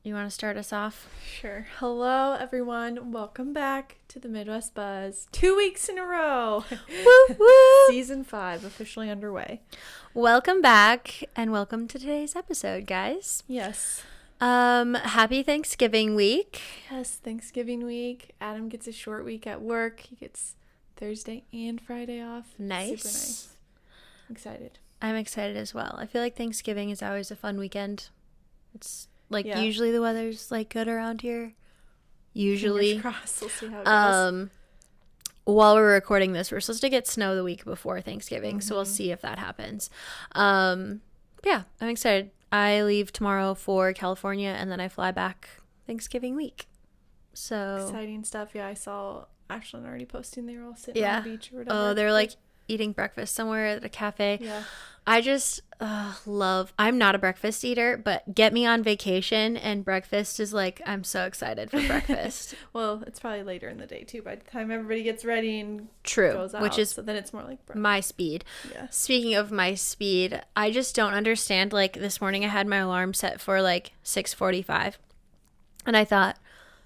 You want to start us off? Sure. Hello, everyone. Welcome back to the Midwest Buzz. 2 weeks in a row. Woo woo! Season 5 officially underway. Welcome back and welcome to today's episode, guys. Yes. Happy Thanksgiving week. Yes, Thanksgiving week. Adam gets a short week at work. He gets Thursday and Friday off. Nice. Super nice. Excited. I'm excited as well. I feel like Thanksgiving is always a fun weekend. It's like Yeah. usually the weather's like good around here. Usually. Fingers crossed. We'll see how it goes. While we're recording this, we're supposed to get snow the week before Thanksgiving, so we'll see if that happens. Yeah, I'm excited. I leave tomorrow for California, and then I fly back Thanksgiving week. So Exciting stuff. Yeah, I saw Ashlyn already posting they were all sitting on the beach or whatever. Oh, they're like eating breakfast somewhere at a cafe. Yeah. I just I'm not a breakfast eater, but get me on vacation and breakfast is like, I'm so excited for breakfast. Well, it's probably later in the day too by the time everybody gets ready and True, goes out. which is so then it's more like my speed. Yeah. Speaking of my speed, I just don't understand. Like this morning I had my alarm set for like 6:45 and I thought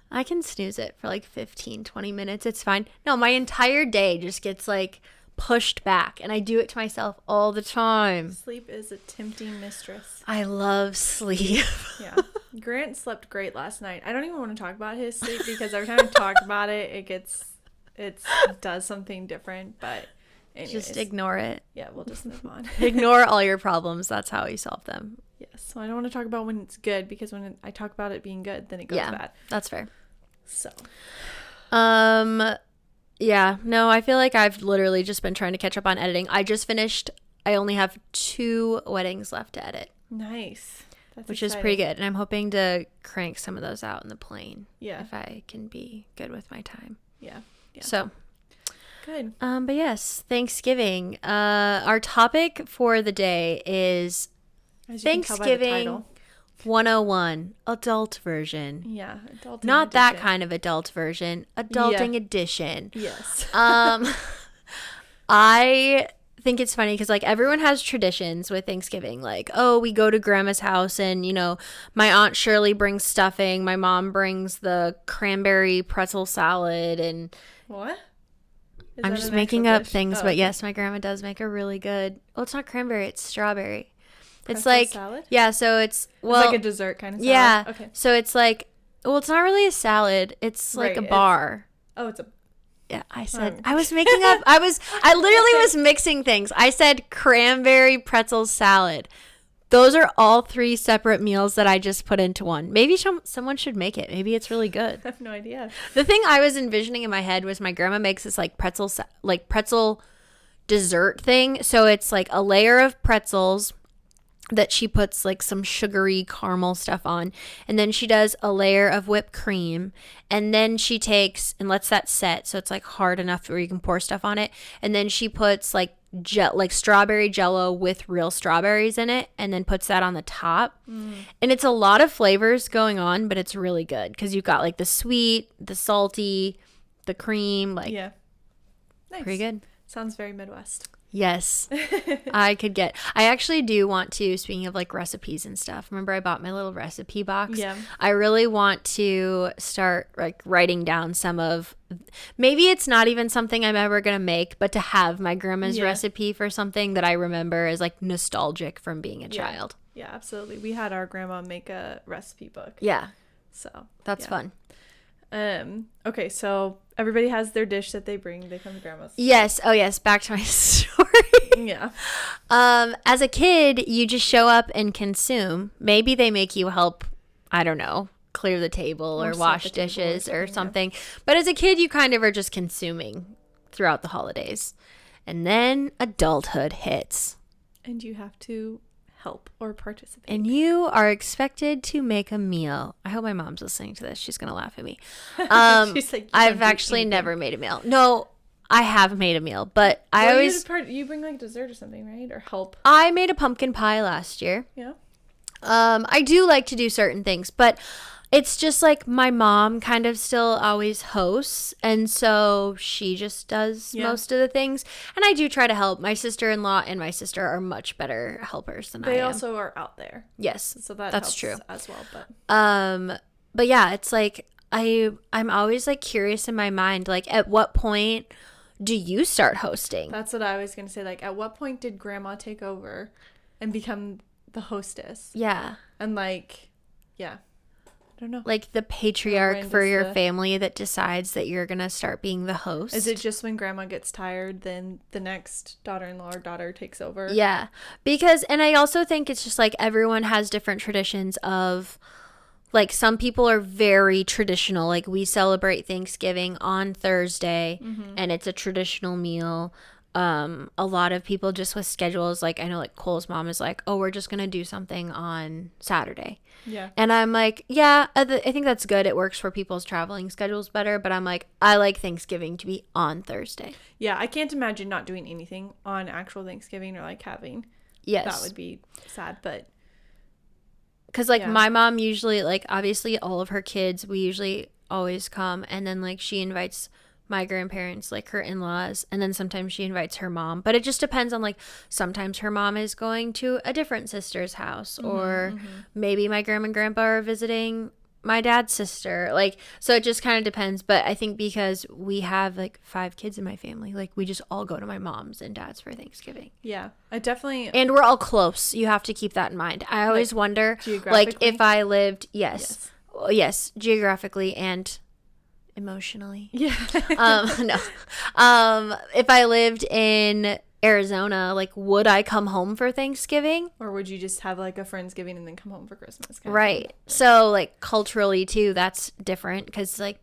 I can snooze it for like 15-20 minutes. It's fine. No, my entire day just gets like pushed back, and I do it to myself all the time. Sleep is a tempting mistress. I love sleep. Yeah. Grant slept great last night. I don't even want to talk about his sleep because every time I talk about it, it does something different. But anyways, Just ignore it. Yeah, we'll just move on. Ignore all your problems. That's how you solve them. Yes. So I don't want to talk about when it's good because when I talk about it being good, then it goes bad. That's fair. So. Yeah, no, I feel like I've literally just been trying to catch up on editing. I only have 2 weddings left to edit. Nice. That's which exciting. is pretty good. And I'm hoping to crank some of those out in the plane. Yeah. If I can be good with my time. Yeah. So. Good. But yes, Thanksgiving. Our topic for the day is As you can tell by the Thanksgiving title. 101, adult version. Yeah. Adulting Not that edition. kind of adult version, adulting edition. Yes. I think it's funny because like everyone has traditions with Thanksgiving. Like, oh, we go to grandma's house and, you know, my Aunt Shirley brings stuffing. My mom brings the cranberry pretzel salad. And What? Is I'm that just an making actual up dish? things. Oh, But okay. yes, my grandma does make a really good. Well, it's not cranberry. It's strawberry. It's Pretzel like, salad? yeah, so it's, well, It's like a dessert kind of salad. yeah. Okay. So it's like, well, it's not really a salad. It's like Right, a it's- bar. Oh, it's a. Yeah, I said Oh. I was making up. I literally was mixing things. I said cranberry pretzel salad. Those are all 3 separate meals that I just put into one. Maybe someone should make it. Maybe it's really good. I have no idea. The thing I was envisioning in my head was my grandma makes this like pretzel dessert thing. So it's like a layer of pretzels that she puts like some sugary caramel stuff on, and then she does a layer of whipped cream, and then she takes and lets that set so it's like hard enough where you can pour stuff on it, and then she puts like strawberry jello with real strawberries in it, and then puts that on the top. And it's a lot of flavors going on, but it's really good because you've got like the sweet, the salty, the cream, like Yeah. Nice. pretty good. Sounds very Midwest. Yes, I actually do want to, speaking of like recipes and stuff, remember I bought my little recipe box? Yeah. I really want to start like writing down maybe it's not even something I'm ever going to make, but to have my grandma's recipe for something that I remember as like nostalgic from being a child. Yeah, absolutely. We had our grandma make a recipe book. Yeah, So that's fun. Okay, so everybody has their dish that they bring. They come to grandma's. Yes. Oh yes. Back to my story. Yeah. As a kid, you just show up and consume. Maybe they make you help, I don't know, clear the table or set wash the table or dishes or something, something. But as a kid, you kind of are just consuming throughout the holidays. And then adulthood hits. And you have to help or participate. And you are expected to make a meal. I hope my mom's listening to this. She's going to laugh at me. She's like, "You I've don't do actually anything." never made a meal. No, I have made a meal, but I Well, always... you bring like dessert or something, right? Or help. I made a pumpkin pie last year. Yeah. I do like to do certain things, but It's just like my mom kind of still always hosts, and so she just does most of the things. And I do try to help. My sister-in-law and my sister are much better helpers than I am. They also are out there. Yes, So that's helps true as well. But yeah, it's like I'm always like curious in my mind, like at what point do you start hosting? That's what I was going to say. Like, at what point did grandma take over and become the hostess? Yeah. And like, yeah. I don't know. Like the patriarch for your family that decides that you're going to start being the host. Is it just when grandma gets tired, then the next daughter-in-law or daughter takes over? Yeah. Because, and I also think it's just like everyone has different traditions of, like, some people are very traditional. Like, we celebrate Thanksgiving on Thursday, and it's a traditional meal. A lot of people just with schedules, like, I know, like, Cole's mom is like, oh, we're just going to do something on Saturday. Yeah. And I'm like, yeah, I think that's good. It works for people's traveling schedules better. But I'm like, I like Thanksgiving to be on Thursday. Yeah, I can't imagine not doing anything on actual Thanksgiving or, like, having. Yes. That would be sad, but. Because, like, my mom usually, like, obviously all of her kids, we usually always come. And then, like, she invites my grandparents, like, her in-laws. And then sometimes she invites her mom. But it just depends on, like, sometimes her mom is going to a different sister's house. Or maybe my grandma and grandpa are visiting my dad's sister. Like, so it just kind of depends. But I think because we have, like, 5 kids in my family, like, we just all go to my mom's and dad's for Thanksgiving. Yeah, I definitely. And we're all close. You have to keep that in mind. I always wonder, like, if I lived, yes, geographically and emotionally. Yeah. No. If I lived in Arizona, like, would I come home for Thanksgiving? Or would you just have, like, a Friendsgiving and then come home for Christmas? Right. So, like, culturally, too, that's different because, like,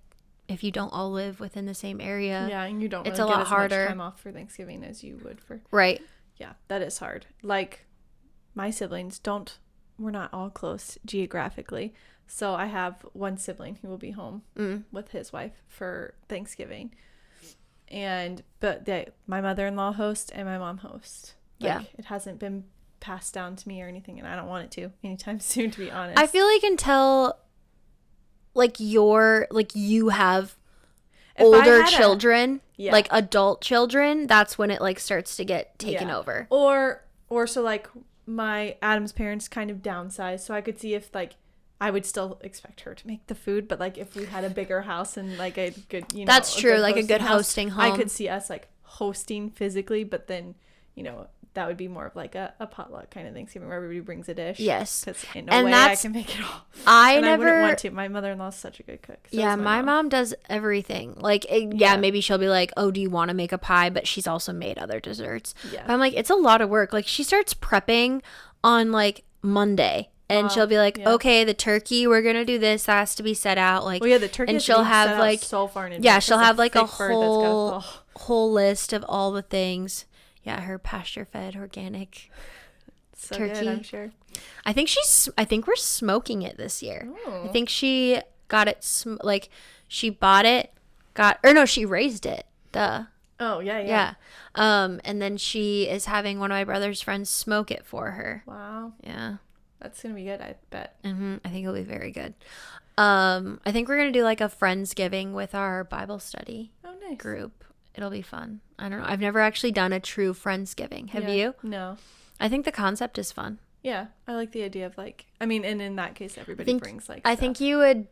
if you don't all live within the same area, yeah, and you don't it's really a lot get as harder. much time off for Thanksgiving as you would for. Right. Yeah, that is hard. Like, my siblings we're not all close geographically. So I have one sibling who will be home with his wife for Thanksgiving. But my mother-in-law hosts and my mom hosts. Like, yeah. It hasn't been passed down to me or anything, and I don't want it to anytime soon, to be honest. I feel like until, like, you have older children, like adult children, that's when it, like, starts to get taken over. Or so, like, my Adam's parents kind of downsized, so I could see if, like, I would still expect her to make the food, but, like, if we had a bigger house and, like, a good, that's true, like a good hosting home, I could see us, like, hosting physically, but then, that would be more of, like, a potluck kind of Thanksgiving where everybody brings a dish. Yes. Because in no way I can make it all. I wouldn't want to. My mother-in-law's such a good cook. So yeah, my mom does everything. Like, maybe she'll be like, oh, do you want to make a pie? But she's also made other desserts. Yeah. But I'm like, it's a lot of work. Like, she starts prepping on, like, Monday. And she'll be like, okay, the turkey, we're going to do this. That has to be set out. Like, the turkey. And she'll have, like, so far in advance. Yeah, she'll have, like, a whole list of all the things. Yeah, her pasture-fed organic turkey. Good, I'm sure. I think we're smoking it this year. Oh. I think she got it, she bought it, she raised it. Duh. Oh, yeah. And then she is having one of my brother's friends smoke it for her. Wow. Yeah. That's going to be good, I bet. I think it'll be very good. I think we're going to do, like, a Friendsgiving with our Bible study group. It'll be fun. I don't know. I've never actually done a true Friendsgiving. Have you? No. I think the concept is fun. Yeah. I like the idea of, like, and in that case, everybody brings, like, I think you would.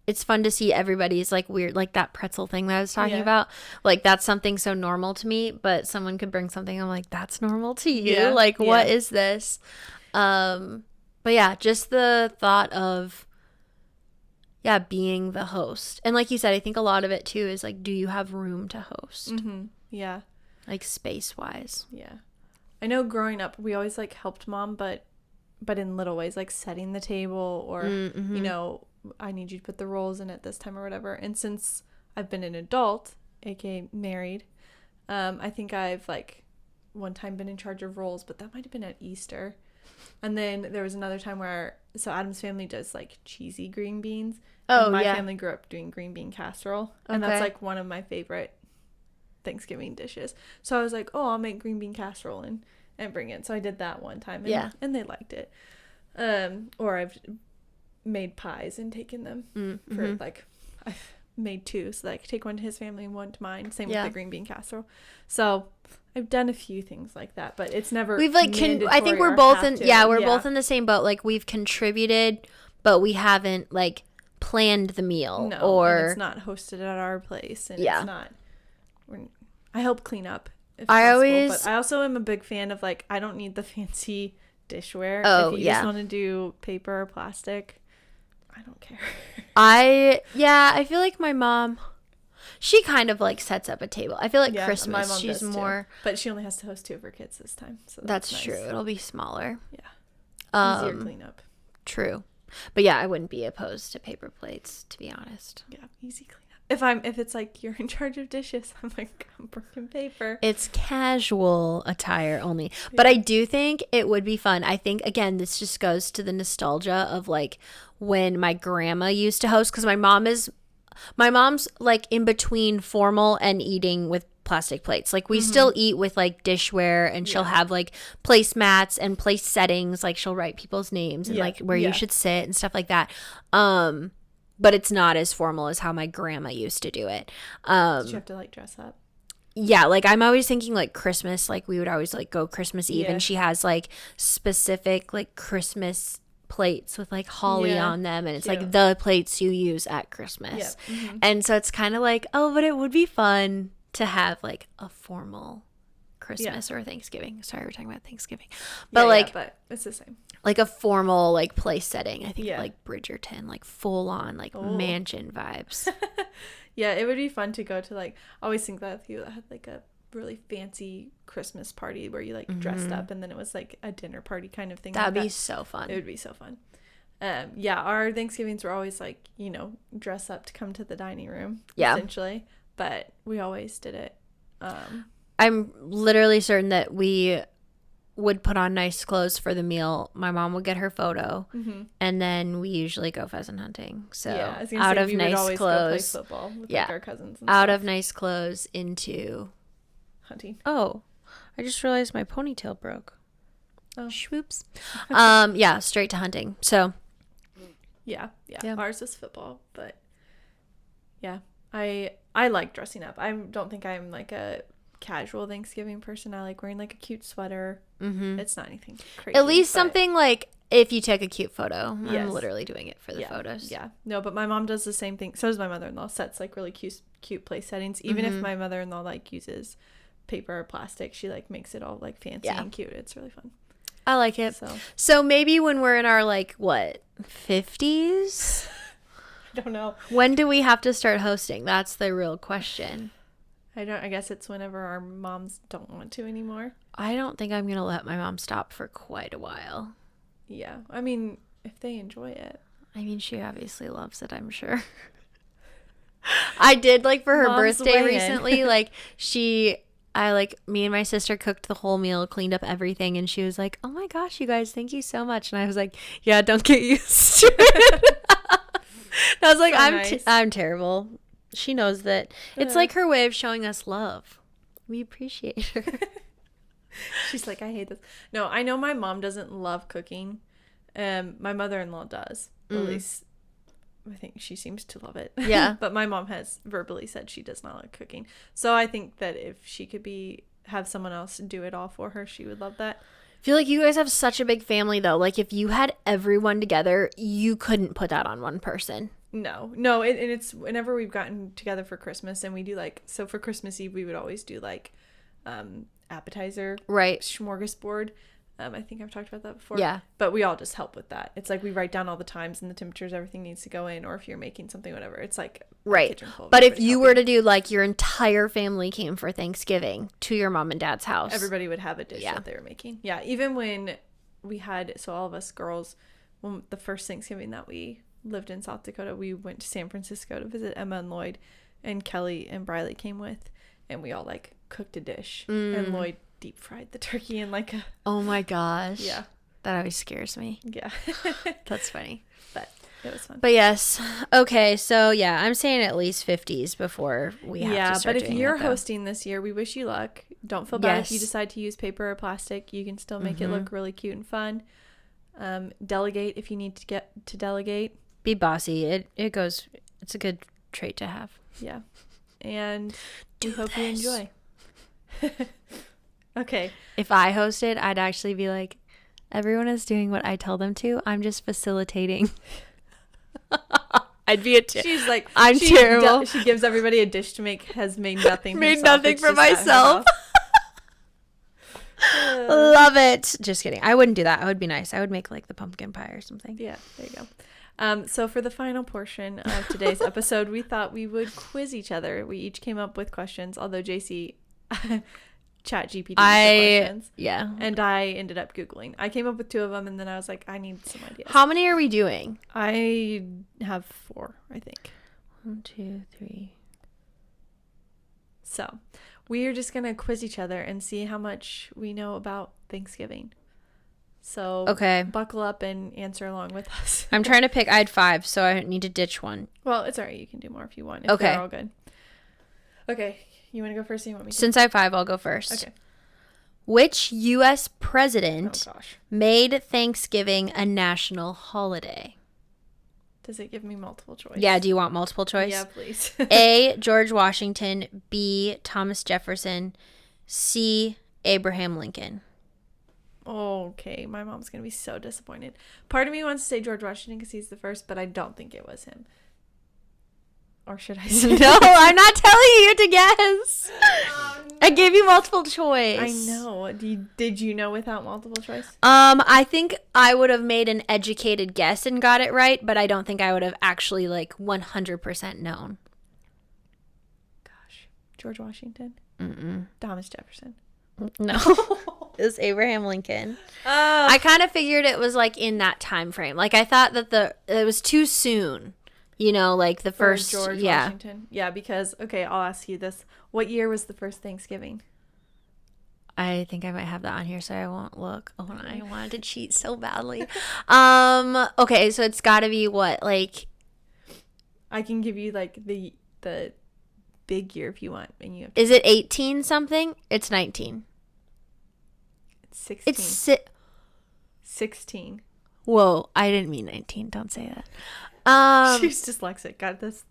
It's fun to see everybody's, like, weird, like that pretzel thing that I was talking about. Like, that's something so normal to me, but someone could bring something. I'm like, that's normal to you? Yeah. Like, what is this? But yeah, just the thought of, being the host. And like you said, I think a lot of it too is, like, do you have room to host? Mm-hmm. Yeah. Like, space-wise. Yeah. I know growing up, we always, like, helped mom, but in little ways, like setting the table or, I need you to put the rolls in at this time or whatever. And since I've been an adult, aka married, I think I've, like, one time been in charge of rolls, but that might have been at Easter. And then there was another time so Adam's family does, like, cheesy green beans. Oh, my family grew up doing green bean casserole. And that's, like, one of my favorite Thanksgiving dishes. So I was like, oh, I'll make green bean casserole and bring it. So I did that one time. And they liked it. Or I've made pies and taken them Mm-hmm. for like, I've made 2, so like take one to his family and one to mine. Same with the green bean casserole. So I've done a few things like that, but it's never. We've like I think we're both in we're yeah. both in the same boat. Like we've contributed, but we haven't like planned the meal No, or and it's not hosted at our place, and Yeah. it's not. I help clean up. If I possible, always- but I also am a big fan of like I don't need the fancy dishware. Oh, if you yeah. just want to do paper or plastic, I don't care. I feel like my mom, she kind of like sets up a table. I feel like Yeah, my Christmas, mom she's does too. more. But she only has to host 2 of her kids this time, so That's nice. true. It'll be smaller. Yeah, easier cleanup. True. But yeah, I wouldn't be opposed to paper plates, to be honest. Yeah, easy cleanup. If it's like you're in charge of dishes, I'm like I'm bringing paper. It's casual attire only. But I do think it would be fun. I think, again, this just goes to the nostalgia of like when my grandma used to host, because my mom's like in between formal and eating with plastic plates. Like we still eat with like dishware, and she'll have like placemats and place settings. Like she'll write people's names and like where you should sit and stuff like that. But it's not as formal as how my grandma used to do it. Did you have to like dress up? Yeah, like I'm always thinking like Christmas, like we would always like go Christmas Eve, Yeah. and she has like specific like Christmas plates with like holly Yeah, on them, and it's like cute. the plates you use at Christmas. And so it's kind of like, oh, but it would be fun to have like a formal Christmas or Thanksgiving. Sorry, we're talking about Thanksgiving. But but it's the same. like a formal like place setting. I think Yeah. like Bridgerton, like full on like mansion vibes. Yeah, it would be fun to go to like. I always think that if you had like a really fancy Christmas party where you like dressed up and then it was like a dinner party kind of thing. That'd like be that. so fun. It would be so fun. Yeah, our Thanksgivings were always like, dress up to come to the dining room. Yeah. Essentially, but we always did it. I'm literally certain that we would put on nice clothes for the meal. My mom would get her photo, and then we usually go pheasant hunting. So Yeah, I was gonna out say, of we would nice always go play clothes, football with Yeah. like, our cousins. And out stuff. of nice clothes into. hunting. Oh, I just realized my ponytail broke. Oh. Swoops. Yeah, straight to hunting. So Yeah. Yeah. Ours was football, but yeah, I like dressing up. I don't think I'm like a casual Thanksgiving person. I like wearing like a cute sweater. It's not anything crazy. at least but- something like if you take a cute photo. Yes. I'm literally doing it for the yeah, photos. Yeah. No, but my mom does the same thing. So does my mother-in-law. Sets like really cute place settings. Even if my mother-in-law like uses paper or plastic, she like makes it all like fancy and cute. It's really fun. I like it. So So maybe when we're in our like what 50s. I don't know. When do we have to start hosting? That's the real question. I guess it's whenever our moms don't want to anymore. I don't think I'm going to let my mom stop for quite a while. Yeah. I mean, if they enjoy it. I mean, she obviously loves it, I'm sure. I did like for her Mom's birthday weigh in. recently, me and my sister cooked the whole meal, cleaned up everything, and she was like, "Oh my gosh, you guys, thank you so much." And I was like, "Yeah, don't get used to it." I was like, So nice. I'm terrible. She knows that. It's like her way of showing us love. We appreciate her. She's like, I hate this. No, I know my mom doesn't love cooking. My mother-in-law does. At least I think she seems to love it. Yeah. But my mom has verbally said she does not like cooking. So I think that if she could have someone else do it all for her, she would love that. I feel like you guys have such a big family, though. Like, if you had everyone together, you couldn't put that on one person. No, and it's whenever we've gotten together for Christmas and we do so for Christmas Eve, we would always do appetizer Right. smorgasbord. I think I've talked about that before. Yeah. But we all just help with that. It's like we write down all the times and the temperatures everything needs to go in, or if you're making something, whatever. It's like a Right. kitchen full of But if everybody you were helping. to do like your entire family came for Thanksgiving to your mom and dad's house. Everybody would have a dish Yeah. that they were making. Yeah. Even when we had, so all of us girls, when the first Thanksgiving that we lived in South Dakota, we went to San Francisco to visit Emma and Lloyd, and Kelly and Briley came with, and we all like cooked a dish, and Lloyd deep fried the turkey in like a, Oh my gosh. yeah. That always scares me. Yeah. That's funny. But it was fun. But yes. Okay. So yeah, I'm saying at least 50s before we have Yeah, to start but if doing you're it, though. hosting this year, we wish you luck. Don't feel bad if you Yes. decide to use paper or plastic. You can still make it look really cute and fun. Delegate if you need to get to delegate. Be bossy. It's a good trait to have. Yeah. And we Do hope you this. enjoy. Okay. If I hosted, I'd actually be like, everyone is doing what I tell them to. I'm just facilitating. I'd be She's like, I'm terrible. She gives everybody a dish to make, has made nothing. Made herself. nothing It's for just out of her myself. mouth. Love it. Just kidding. I wouldn't do that. I would be nice. I would make like the pumpkin pie or something. Yeah, there you go. So for the final portion of today's episode, we thought we would quiz each other. We each came up with questions, although JC chat GPT questions. Yeah. And I ended up Googling. I came up with 2 of them, and then I was like, I need some ideas. How many are we doing? I have 4, I think. 1, 2, 3. So we are just going to quiz each other and see how much we know about Thanksgiving. So Okay. buckle up and answer along with us. I'm trying to pick. I had 5, so I need to ditch one. Well, it's all right. You can do more if you want. If Okay. they're all good. Okay. You want to go first or you want me to? Since I have 5, I'll go first. Okay. Which U.S. Oh, president gosh. made Thanksgiving a national holiday? Does it give me multiple choice? Yeah, do you want multiple choice? Yeah, please. A. George Washington. B. Thomas Jefferson. C. Abraham Lincoln. Okay, my mom's going to be so disappointed. Part of me wants to say George Washington because he's the first, but I don't think it was him. Or should I say? No, I'm not telling you to guess. Oh, no. I gave you multiple choice. I know. Did you know without multiple choice? I think I would have made an educated guess and got it right, but I don't think I would have actually 100% known. Gosh. George Washington? Mm-mm. Thomas Jefferson. No. It was Abraham Lincoln. I I kind of figured it was in that time frame. I thought that it was too soon. The first George Washington. Yeah, because I'll ask you this. What year was the first Thanksgiving? I think I might have that on here, so I won't look. Oh, I wanted to cheat so badly. Okay, so it's got to be what, I can give you the big year if you want, and you have is it 18 something? It's 19. 16. It's 16. Whoa, I didn't mean 19. Don't say that. She's dyslexic. Got this.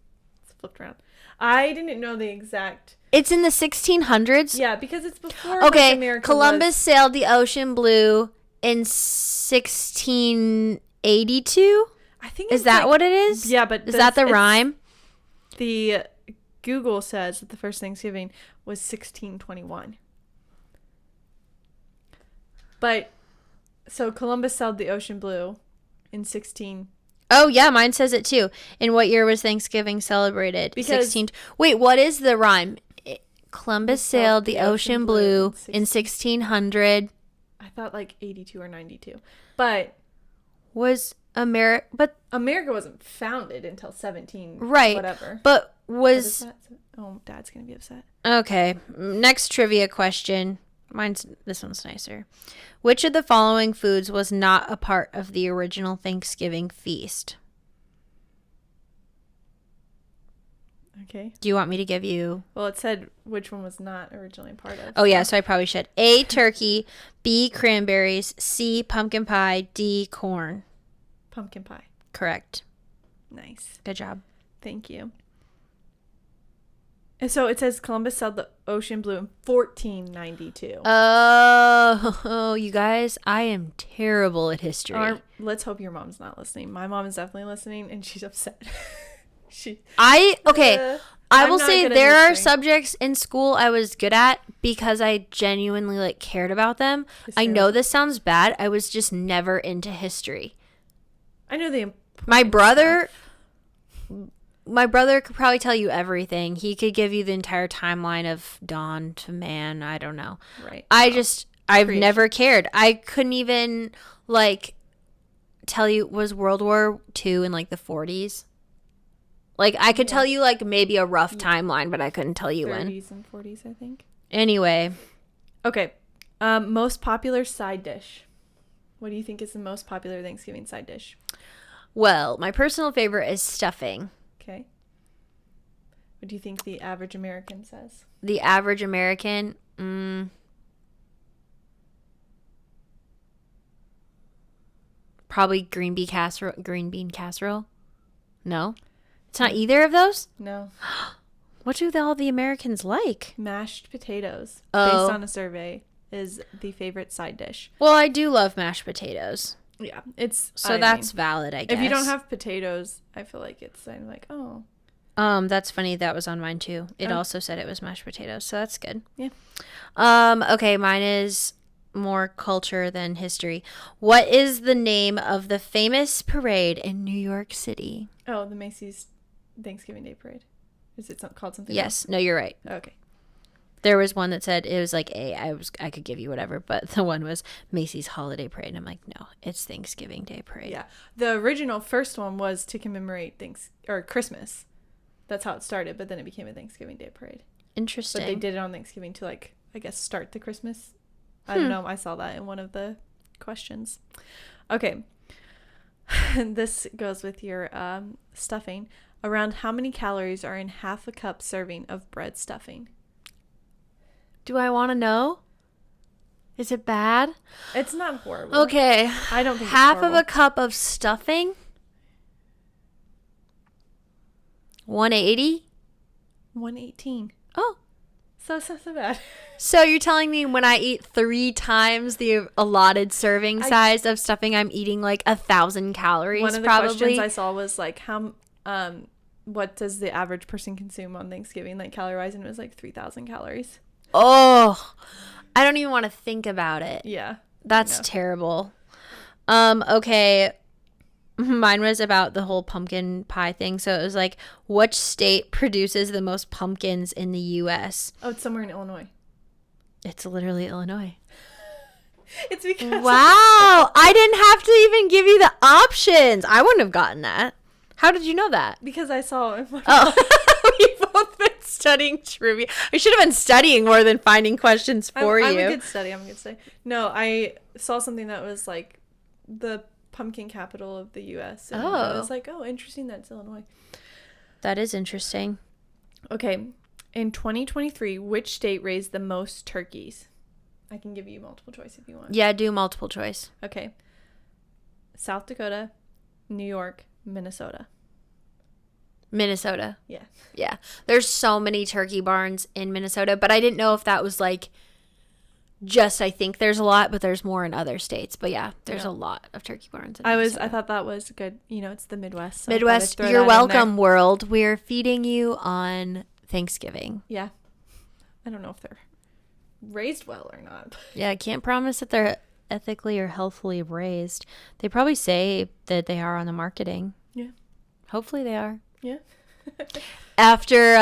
It's flipped around. I didn't know the exact. It's in the 1600s. Yeah, because it's before. Okay, America Columbus sailed the ocean blue in 1682. I think. Is that what it is? Yeah, but is that the rhyme? The Google says that the first Thanksgiving was 1621. But so Columbus sailed the ocean blue in 16. Oh, yeah, mine says it too. In what year was Thanksgiving celebrated? Because 16. Wait, what is the rhyme? Columbus sailed the ocean blue in 1600. I thought 82 or 92. But Was America, but America wasn't founded until 17 right. whatever. But What is was that? Oh, Dad's going to be upset. okay. Next trivia question. This one's nicer. Which of the following foods was not a part of the original Thanksgiving feast? Okay. Do you want me to give you? Well, it said which one was not originally part of. Oh, yeah, so I probably should. A, turkey. B, cranberries. C, pumpkin pie. D, corn. Pumpkin pie. Correct. Nice. Good job. Thank you. And so it says Columbus sailed the ocean blue in 1492. Oh, you guys, I am terrible at history. Let's hope your mom's not listening. My mom is definitely listening, and she's upset. I will I'm not say good at there are history. subjects in school I was good at because I genuinely cared about them. I know this sounds bad. I was just never into history. I know the My brother could probably tell you everything. He could give you the entire timeline of dawn to man. I don't know. Right. I've never cared. I couldn't even tell you, was World War II in the 40s? I could tell you maybe a rough timeline, but I couldn't tell you 30s and 40s, I think. Anyway. Okay. Most popular side dish. What do you think is the most popular Thanksgiving side dish? Well, my personal favorite is stuffing. Okay. What do you think the average American says? The average American, Probably green bean casserole. Green bean casserole. No, it's not either of those. No. What do all the Americans like? Mashed potatoes, Oh. based on a survey, is the favorite side dish. Well, I do love mashed potatoes, Yeah, it's so that's valid, I guess. if you don't have potatoes, I feel like it's kind of like, oh, That's funny. That was on mine too. It Oh. also said it was mashed potatoes, so that's good. Yeah. Okay, mine is more culture than history. What is the name of the famous parade in New York City? oh, the Macy's Thanksgiving Day Parade. Is it called something? Yes. No, you're right. Else? Okay. There was one that said it was like I could give you whatever, but the one was Macy's Holiday Parade. And I'm like, no, it's Thanksgiving Day Parade. Yeah, the original first one was to commemorate Christmas. That's how it started, but then it became a Thanksgiving Day Parade. Interesting. But they did it on Thanksgiving to, like, I guess, start the Christmas. I don't know. I saw that in one of the questions. Okay. This goes with your stuffing. Around how many calories are in half a cup serving of bread stuffing? Do I want to know? Is it bad? It's not horrible. Okay. I don't think half it's of horrible. a cup of stuffing. 180. 118. Oh. So it's not so bad. So you're telling me when I eat 3 times the allotted serving size of stuffing, I'm eating like 1,000 calories? One of the probably. questions I saw was like, what does the average person consume on Thanksgiving, like calorie-wise? And it was like 3,000 calories. Oh, I don't even want to think about it. Yeah. That's No. terrible. Okay. Mine was about the whole pumpkin pie thing. So it was like, which state produces the most pumpkins in the U.S.? Oh, it's somewhere in Illinois. It's literally Illinois. It's because Wow. I didn't have to even give you the options. I wouldn't have gotten that. How did you know that? because I saw it. Oh, we've both been studying trivia. I should have been studying more than finding questions for I'm you. a good study. No, I saw something that was like the pumpkin capital of the U.S. And I Oh. was like, oh, interesting. That's Illinois. That is interesting. Okay. In 2023, which state raised the most turkeys? I can give you multiple choice if you want. Yeah, do multiple choice. Okay. South Dakota, New York, Minnesota. Minnesota. Yeah. Yeah. There's so many turkey barns in Minnesota, but I didn't know if that was like just I think there's a lot, but there's more in other states. But yeah, there's Yeah. a lot of turkey barns in I Minnesota. thought that was good. You know, it's the Midwest. So I thought I'd Midwest, throw you're that in there. welcome, world. We're feeding you on Thanksgiving. Yeah. I don't know if they're raised well or not. Yeah, I can't promise that they're ethically or healthfully raised. They probably say that they are on the marketing. Yeah. Hopefully they are. Yeah. After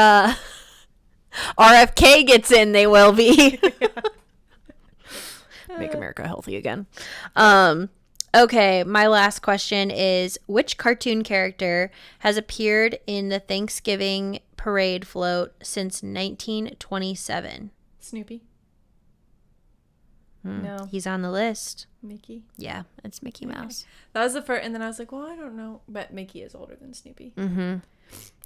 RFK gets in, they will be. Make America healthy again. Okay, my last question is, which cartoon character has appeared in the Thanksgiving parade float since 1927? Snoopy. No. He's on the list. Mickey. Yeah, it's Mickey Mouse. That was the first, and then I was like, well, I don't know. But Mickey is older than Snoopy. Mm-hmm.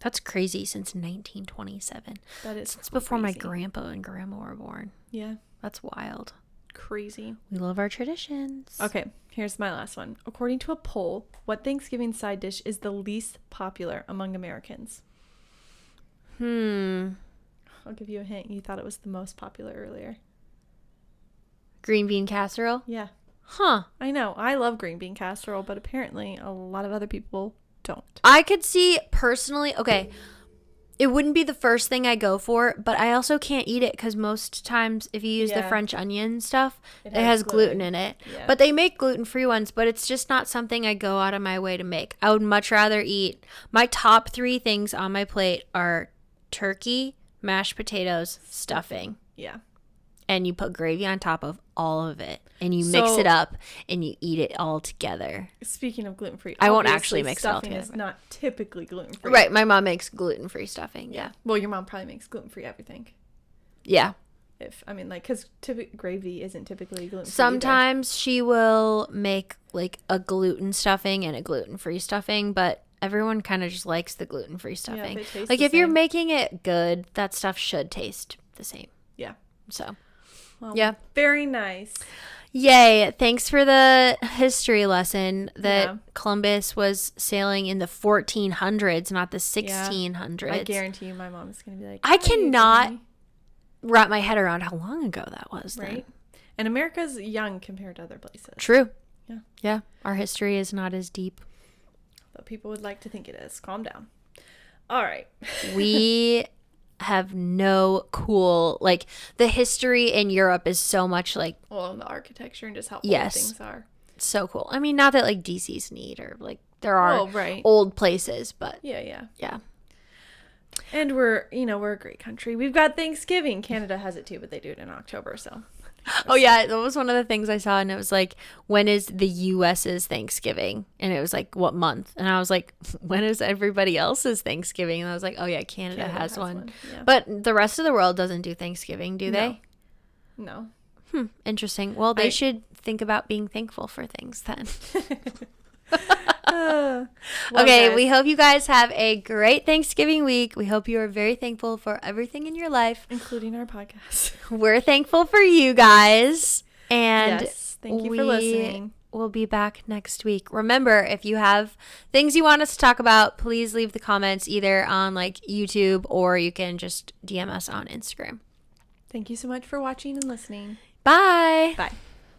That's crazy, since 1927. That is It's before my crazy. grandpa and grandma were born. Yeah. That's wild. Crazy. We love our traditions. Okay, here's my last one. According to a poll, what Thanksgiving side dish is the least popular among Americans? I'll give you a hint. You thought it was the most popular earlier. Green bean casserole? Yeah. Huh. I know. I love green bean casserole, but apparently a lot of other people don't. I could see personally, okay, it wouldn't be the first thing I go for, but I also can't eat it because most times if you use the Yeah. French onion stuff, It it has has gluten gluten. in it. Yeah. But they make gluten-free ones, but it's just not something I go out of my way to make. I would much rather eat, my top 3 things on my plate are turkey, mashed potatoes, stuffing. Yeah. And you put gravy on top of all of it. And you mix So- it up and you eat it all together. Speaking of gluten free, I won't actually mix it all stuffing is together. not typically gluten free. Right. My mom makes gluten-free stuffing. Yeah. Well, your mom probably makes gluten free everything. Yeah. Because gravy isn't typically gluten free. Sometimes she will make like a gluten stuffing and a gluten-free stuffing, but everyone kind of just likes the gluten-free stuffing. it tastes Like the if you're same. making it good, that stuff should taste the same. Yeah. So, Well, yeah. Very nice. Yay. Thanks for the history lesson that Yeah. Columbus was sailing in the 1400s, not the 1600s. I guarantee you my mom's going to be like, I "Are you kidding cannot me?" wrap my head around how long ago that was. Then. Right? And America's young compared to other places. True. Yeah. Yeah. Our history is not as deep. But people would like to think it is. Calm down. All right. We have no cool, like, the history in Europe is so much, like, Well, and the architecture and just how Yes. old things are. so cool. I mean, not that, like, DC's neat or, like, there are Oh, right. old places, but Yeah. yeah. And we're a great country. We've got Thanksgiving. Canada has it too, but they do it in October, so. Oh, yeah. That was one of the things I saw, and it was like, when is the US's Thanksgiving? And it was like, what month? And I was like, when is everybody else's Thanksgiving? And I was like, oh, yeah, Canada has one. Yeah. But the rest of the world doesn't do Thanksgiving, do they? No. Interesting. Well, they should think about being thankful for things then. Well, Okay, guys, we hope you guys have a great Thanksgiving week. We hope you are very thankful for everything in your life. including our podcast. We're thankful for you guys. And Yes. Thank you for listening. we'll be back next week. Remember, if you have things you want us to talk about, please leave the comments either on like YouTube or you can just DM us on Instagram. Thank you so much for watching and listening. Bye. Bye.